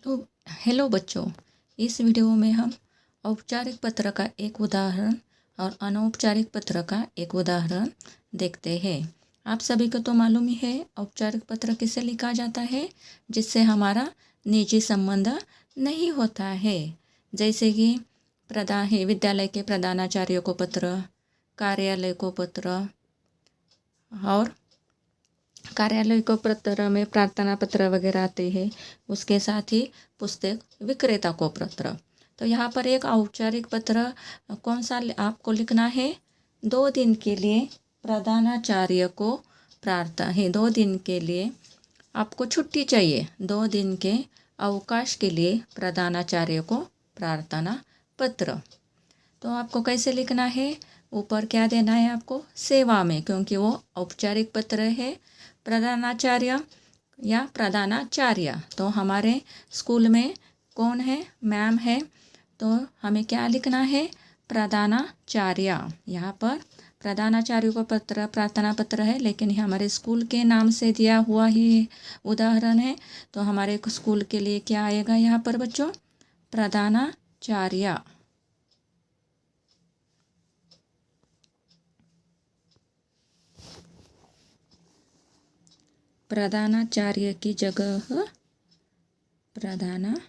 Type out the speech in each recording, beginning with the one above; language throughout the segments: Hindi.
तो हेलो बच्चों, इस वीडियो में हम औपचारिक पत्र का एक उदाहरण और अनौपचारिक पत्र का एक उदाहरण देखते हैं। आप सभी को तो मालूम ही है औपचारिक पत्र किसे लिखा जाता है, जिससे हमारा निजी संबंध नहीं होता है। जैसे कि विद्यालय के प्रधानाचार्य को पत्र, कार्यालय को पत्र, और कार्यालय को पत्र में प्रार्थना पत्र वगैरह आते हैं। उसके साथ ही पुस्तक विक्रेता को पत्र। तो यहाँ पर एक औपचारिक पत्र कौन सा आपको लिखना है? 2 दिन के लिए प्रधानाचार्य को प्रार्थना है। 2 दिन के लिए आपको छुट्टी चाहिए। 2 दिन के अवकाश के लिए प्रधानाचार्य को प्रार्थना पत्र। तो आपको कैसे लिखना है? ऊपर क्या देना है आपको? सेवा में, क्योंकि वो औपचारिक पत्र है। प्रधानाचार्य या प्रधानाचार्य, तो हमारे स्कूल में कौन है? मैम है। तो हमें क्या लिखना है? प्रधानाचार्य। यहाँ पर प्रधानाचार्य को पत्र प्रार्थना पत्र है, लेकिन ये हमारे स्कूल के नाम से दिया हुआ ही उदाहरण है। तो हमारे स्कूल के लिए क्या आएगा यहाँ पर बच्चों? प्रधानाचार्य। प्रधानाचार्य की जगह प्रधानाचार्य।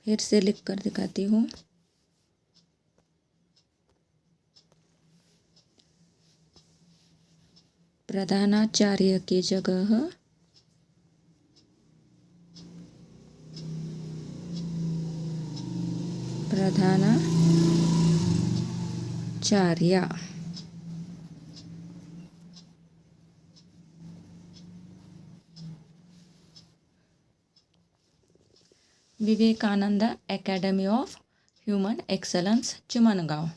फिर से लिख कर दिखाती हूँ। प्रधानाचार्य की जगह प्रधानाचार्य। Vivekanand academy of human excellence, Chimangaon,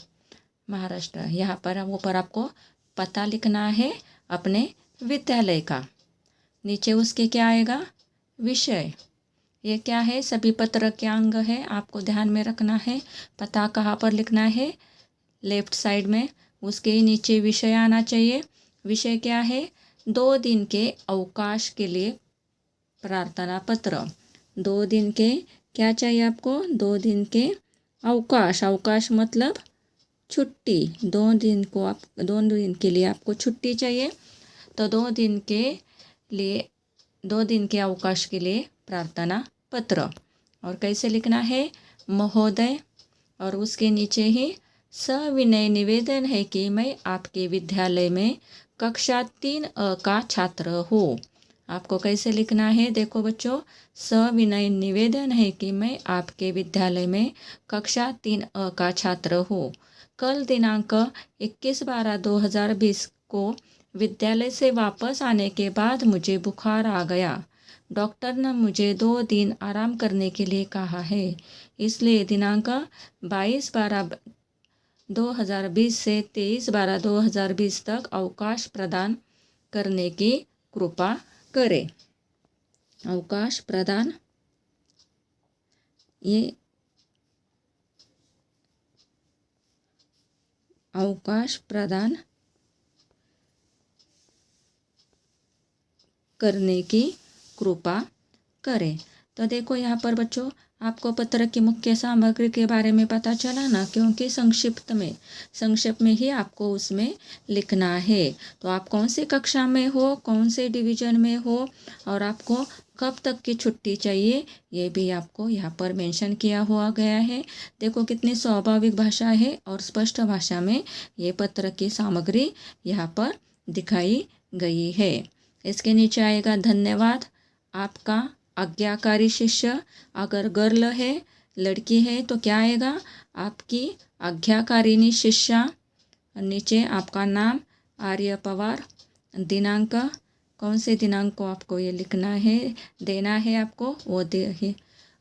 Maharashtra. यहाँ पर ऊपर आपको पता लिखना है अपने विद्यालय का। नीचे उसके क्या आएगा? विषय। ये क्या है? सभी पत्र के अंग है, आपको ध्यान में रखना है। पता कहाँ पर लिखना है? लेफ्ट साइड में। उसके नीचे विषय आना चाहिए। विषय क्या है? 2 दिन के अवकाश के लिए प्रार्थना पत्र। 2 दिन के क्या चाहिए आपको? 2 दिन के अवकाश। अवकाश मतलब छुट्टी। 2 दिन के लिए आपको छुट्टी चाहिए। तो 2 दिन के अवकाश के लिए प्रार्थना पत्र। और कैसे लिखना है? महोदय, और उसके नीचे ही सविनय निवेदन है कि मैं आपके विद्यालय में कक्षा 3A का छात्र हूँ। आपको कैसे लिखना है? देखो बच्चों, सविनय निवेदन है कि मैं आपके विद्यालय में कक्षा 3A का छात्र हूँ। कल दिनांक 21/12/2020 को विद्यालय से वापस आने के बाद मुझे बुखार आ गया। डॉक्टर ने मुझे 2 दिन आराम करने के लिए कहा है, इसलिए दिनांक 22/12/2020 से 23/12/2020 तक अवकाश प्रदान करने की कृपा करें। अवकाश प्रदान, ये अवकाश प्रदान करने की कृपा करें। तो देखो यहाँ पर बच्चों, आपको पत्र की मुख्य सामग्री के बारे में पता चला ना, क्योंकि संक्षिप्त में ही आपको उसमें लिखना है। तो आप कौन सी कक्षा में हो, कौन से डिवीजन में हो, और आपको कब तक की छुट्टी चाहिए, ये भी आपको यहाँ पर मेंशन किया हुआ गया है। देखो कितनी स्वाभाविक भाषा है और स्पष्ट भाषा में ये पत्र की सामग्री यहाँ पर दिखाई गई है। इसके नीचे आएगा धन्यवाद, आपका आज्ञाकारी शिष्य। अगर गर्ल है, लड़की है, तो क्या आएगा? आपकी आज्ञाकारिणी शिष्या। नीचे आपका नाम आर्य पवार। दिनांक, कौन से दिनांक को आपको ये लिखना है, देना है आपको,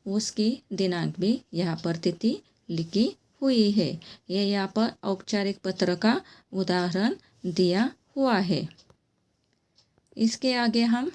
उसकी दिनांक भी यहाँ पर तिथि लिखी हुई है। ये यहाँ पर औपचारिक पत्र का उदाहरण दिया हुआ है। इसके आगे हम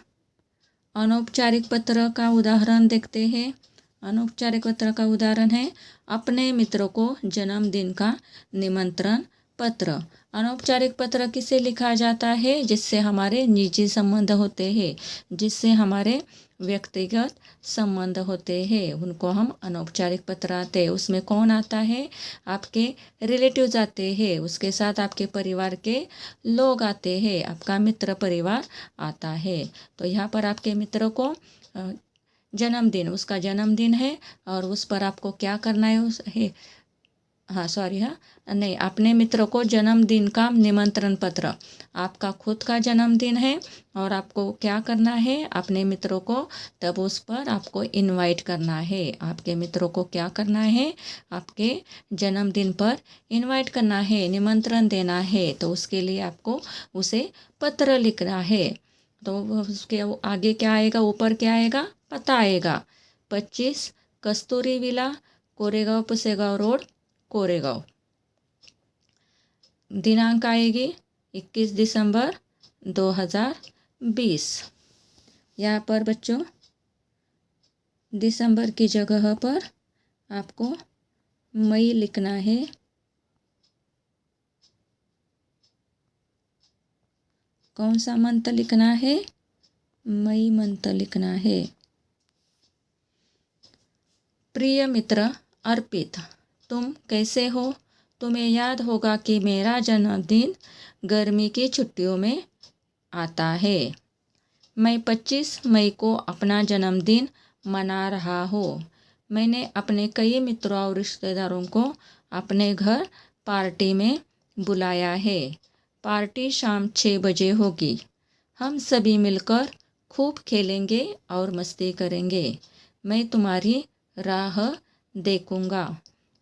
अनौपचारिक पत्र का उदाहरण देखते हैं। अनौपचारिक पत्र का उदाहरण है, अपने मित्र को जन्मदिन का निमंत्रण पत्र। अनौपचारिक पत्र किसे लिखा जाता है? जिससे हमारे निजी संबंध होते हैं, जिससे हमारे व्यक्तिगत संबंध होते हैं, उनको हम अनौपचारिक पत्र आते हैं। उसमें कौन आता है? आपके रिलेटिव्स आते हैं, उसके साथ आपके परिवार के लोग आते हैं, आपका मित्र परिवार आता है। तो यहाँ पर आपके मित्र को जन्मदिन, उसका जन्मदिन है और उस पर आपको क्या करना है? नहीं, अपने मित्र को जन्मदिन का निमंत्रण पत्र। आपका खुद का जन्मदिन है और आपको क्या करना है? अपने मित्रों को तब उस पर आपको इनवाइट करना है। आपके मित्रों को क्या करना है? आपके जन्मदिन पर इनवाइट करना है, निमंत्रण देना है। तो उसके लिए आपको उसे पत्र लिखना है। तो उसके आगे क्या आएगा? ऊपर क्या आएगा? पता आएगा। 25 कस्तूरी विला, कोरेगांव पुसेगांव रोड, कोरेगांव। दिनांक आएगी 21 दिसंबर 2020। यहाँ पर बच्चों दिसंबर की जगह पर आपको मई लिखना है। कौन सा मंथ लिखना है? मई मंथ लिखना है। प्रिय मित्र अर्पित, तुम कैसे हो? तुम्हें याद होगा कि मेरा जन्मदिन गर्मी की छुट्टियों में आता है। मैं 25 मई को अपना जन्मदिन मना रहा हूँ। मैंने अपने कई मित्रों और रिश्तेदारों को अपने घर पार्टी में बुलाया है। पार्टी शाम 6 बजे होगी। हम सभी मिलकर खूब खेलेंगे और मस्ती करेंगे। मैं तुम्हारी राह देखूंगा।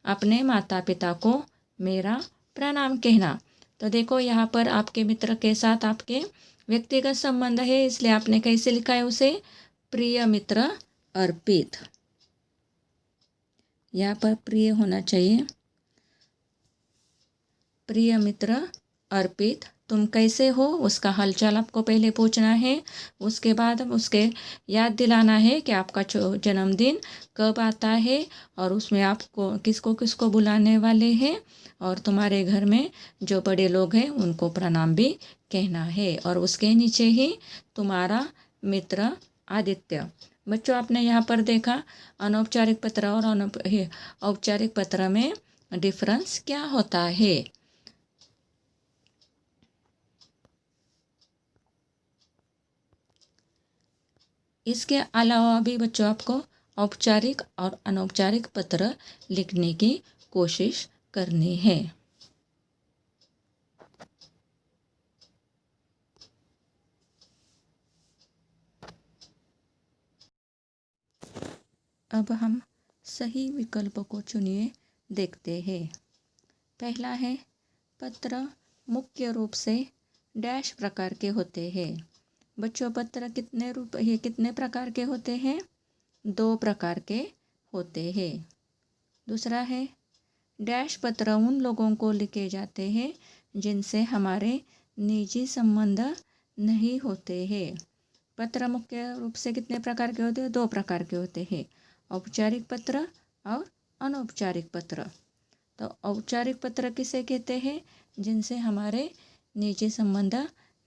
अपने माता पिता को मेरा प्रणाम कहना। तो देखो यहाँ पर आपके मित्र के साथ आपके व्यक्तिगत संबंध है, इसलिए आपने कैसे लिखा है उसे? प्रिय मित्र अर्पित। यहाँ पर प्रिय होना चाहिए। प्रिय मित्र अर्पित, तुम कैसे हो? उसका हालचाल आपको पहले पूछना है। उसके बाद उसके याद दिलाना है कि आपका जन्मदिन कब आता है और उसमें आपको किसको किसको बुलाने वाले हैं, और तुम्हारे घर में जो बड़े लोग हैं उनको प्रणाम भी कहना है। और उसके नीचे ही तुम्हारा मित्र आदित्य। बच्चों आपने यहाँ पर देखा अनौपचारिक पत्र और औपचारिक पत्र में डिफरेंस क्या होता है। इसके अलावा भी बच्चों आपको औपचारिक और अनौपचारिक पत्र लिखने की कोशिश करनी है। अब हम सही विकल्प को चुनिए, देखते हैं। पहला है पत्र मुख्य रूप से डैश प्रकार के होते हैं। बच्चों पत्र कितने प्रकार के होते हैं? 2 प्रकार के होते हैं। दूसरा है डैश पत्र उन लोगों को लिखे जाते हैं जिनसे हमारे निजी संबंध नहीं होते हैं। पत्र मुख्य रूप से कितने प्रकार के होते हैं? 2 प्रकार के होते हैं, औपचारिक पत्र और अनौपचारिक पत्र। तो औपचारिक पत्र किसे कहते हैं? जिनसे हमारे निजी संबंध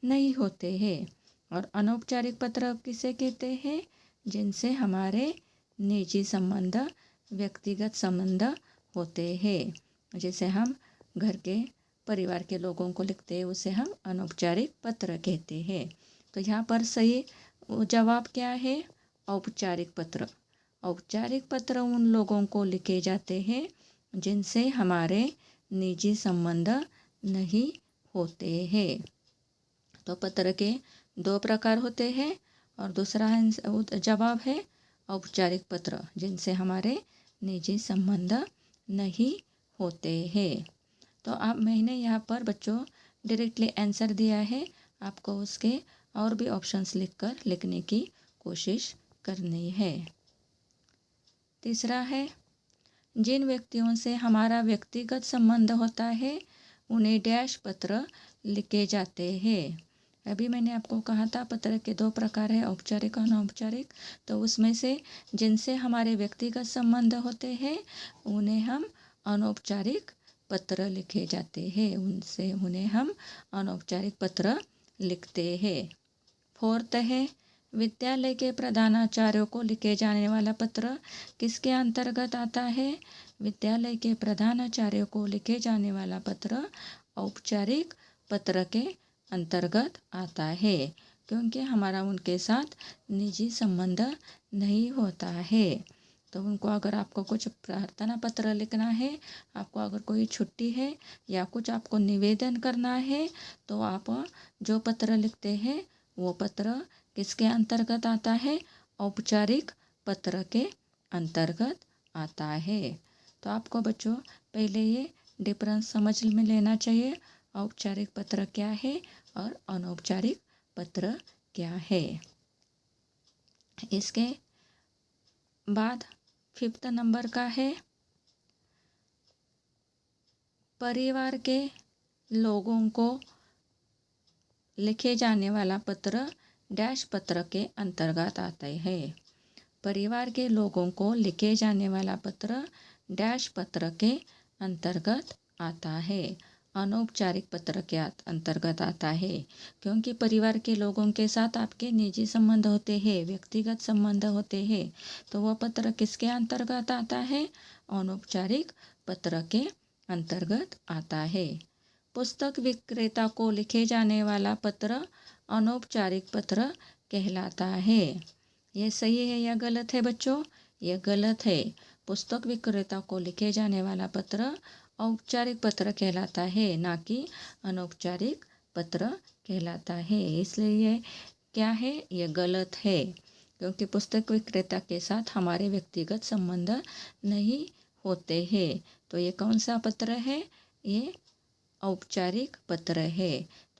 नहीं होते हैं। और अनौपचारिक पत्र किसे कहते हैं? जिनसे हमारे निजी संबंध, व्यक्तिगत संबंध होते हैं। जैसे हम घर के परिवार के लोगों को लिखते हैं, उसे हम अनौपचारिक पत्र कहते हैं। तो यहाँ पर सही जवाब क्या है? औपचारिक पत्र। औपचारिक पत्र उन लोगों को लिखे जाते हैं जिनसे हमारे निजी संबंध नहीं होते हैं। तो पत्र के 2 प्रकार होते हैं और दूसरा जवाब है औपचारिक पत्र, जिनसे हमारे निजी संबंध नहीं होते हैं। तो अब मैंने यहाँ पर बच्चों डायरेक्टली आंसर दिया है, आपको उसके और भी ऑप्शंस लिखकर लिखने की कोशिश करनी है। तीसरा है जिन व्यक्तियों से हमारा व्यक्तिगत संबंध होता है उन्हें डैश पत्र लिखे जाते हैं। अभी मैंने आपको कहा था पत्र के 2 प्रकार है, औपचारिक और अनौपचारिक। तो उसमें से जिनसे हमारे व्यक्तिगत संबंध होते हैं उन्हें हम अनौपचारिक पत्र लिखे जाते हैं, उनसे उन्हें हम अनौपचारिक पत्र लिखते हैं। फोर्थ है, विद्यालय के प्रधानाचार्यों को लिखे जाने वाला पत्र किसके अंतर्गत आता है? विद्यालय के प्रधानाचार्यों को लिखे जाने वाला पत्र औपचारिक पत्र के अंतर्गत आता है, क्योंकि हमारा उनके साथ निजी संबंध नहीं होता है। तो उनको अगर आपको कुछ प्रार्थना पत्र लिखना है, आपको अगर कोई छुट्टी है या कुछ आपको निवेदन करना है, तो आप जो पत्र लिखते हैं वो पत्र किसके अंतर्गत आता है? औपचारिक पत्र के अंतर्गत आता है। तो आपको बच्चों पहले ये डिफरेंस समझ में लेना चाहिए, औपचारिक पत्र क्या है और अनौपचारिक पत्र क्या है। इसके बाद 5th नंबर का है, परिवार के लोगों को लिखे जाने वाला पत्र डैश पत्र के अंतर्गत आता है। परिवार के लोगों को लिखे जाने वाला पत्र डैश पत्र के अंतर्गत आता है, अनौपचारिक पत्र के अंतर्गत आता है, क्योंकि परिवार के लोगों के साथ आपके निजी संबंध होते हैं, व्यक्तिगत संबंध होते हैं, तो वह पत्र किसके अंतर्गत आता है? अनौपचारिक पत्र के अंतर्गत आता है। पुस्तक विक्रेता को लिखे जाने वाला पत्र अनौपचारिक पत्र कहलाता है। ये सही है या गलत है बच्चों? ये गलत है। पुस्तक विक्रेता को लिखे जाने वाला पत्र औपचारिक पत्र कहलाता है, ना कि अनौपचारिक पत्र कहलाता है। इसलिए ये क्या है? ये गलत है, क्योंकि पुस्तक विक्रेता के साथ हमारे व्यक्तिगत संबंध नहीं होते हैं। तो ये कौन सा पत्र है? ये औपचारिक पत्र है।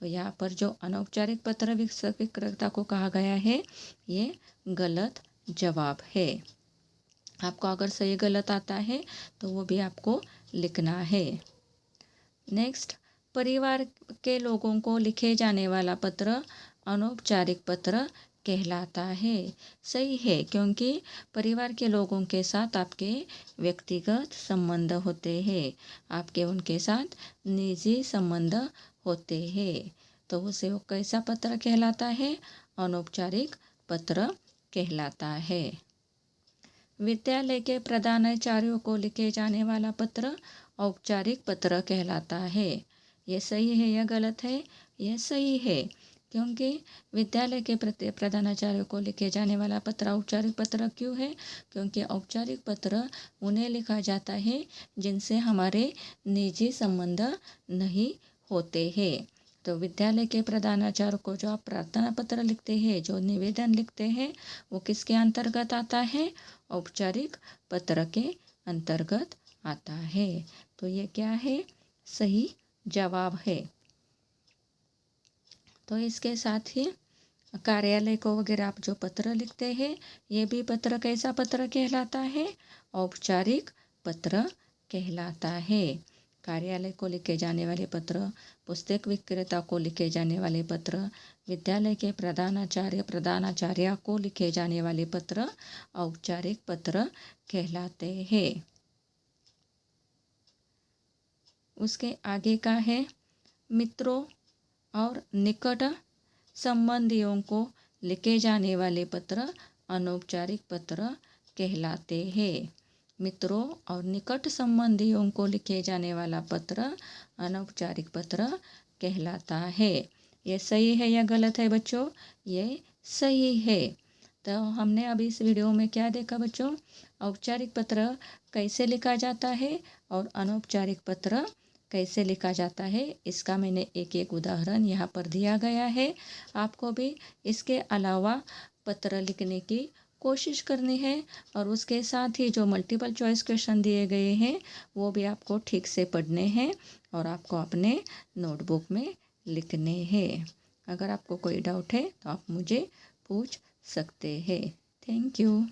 तो यहाँ पर जो अनौपचारिक पत्र विक्रेता को कहा गया है, ये गलत जवाब है। आपको अगर सही गलत आता है तो वो भी आपको लिखना है। नेक्स्ट, परिवार के लोगों को लिखे जाने वाला पत्र अनौपचारिक पत्र कहलाता है। सही है, क्योंकि परिवार के लोगों के साथ आपके व्यक्तिगत संबंध होते हैं, आपके उनके साथ निजी संबंध होते हैं, तो उसे वो कैसा पत्र कहलाता है? अनौपचारिक पत्र कहलाता है। विद्यालय के प्रधानाचार्यों को लिखे जाने वाला पत्र औपचारिक पत्र कहलाता है। ये सही है या गलत है? यह सही है, क्योंकि विद्यालय के प्रधानाचार्य को लिखे जाने वाला पत्र औपचारिक पत्र क्यों है? क्योंकि औपचारिक पत्र उन्हें लिखा जाता है जिनसे हमारे निजी संबंध नहीं होते हैं। तो विद्यालय के प्रधानाचार्य को जो आप प्रार्थना पत्र लिखते हैं, जो निवेदन लिखते हैं, वो किसके अंतर्गत आता है? औपचारिक पत्र के अंतर्गत आता है। तो ये क्या है? सही जवाब है। तो इसके साथ ही कार्यालय को वगैरह आप जो पत्र लिखते हैं, ये भी पत्र कैसा पत्र कहलाता है? औपचारिक पत्र कहलाता है। कार्यालय को लिखे जाने वाले पत्र, पुस्तक विक्रेता को लिखे जाने वाले पत्र, विद्यालय के प्रधानाचार्य को लिखे जाने वाले पत्र औपचारिक पत्र कहलाते हैं। उसके आगे का है, मित्रों और निकट संबंधियों को लिखे जाने वाले पत्र अनौपचारिक पत्र कहलाते हैं। मित्रों और निकट संबंधियों को लिखे जाने वाला पत्र अनौपचारिक पत्र कहलाता है। ये सही है या गलत है बच्चों? ये सही है। तो हमने अभी इस वीडियो में क्या देखा बच्चों? औपचारिक पत्र कैसे लिखा जाता है और अनौपचारिक पत्र कैसे लिखा जाता है, इसका मैंने एक एक उदाहरण यहाँ पर दिया गया है। आपको भी इसके अलावा पत्र लिखने की कोशिश करनी है, और उसके साथ ही जो मल्टीपल चॉइस क्वेश्चन दिए गए हैं वो भी आपको ठीक से पढ़ने हैं और आपको अपने नोटबुक में लिखने हैं। अगर आपको कोई डाउट है तो आप मुझे पूछ सकते हैं। Thank you.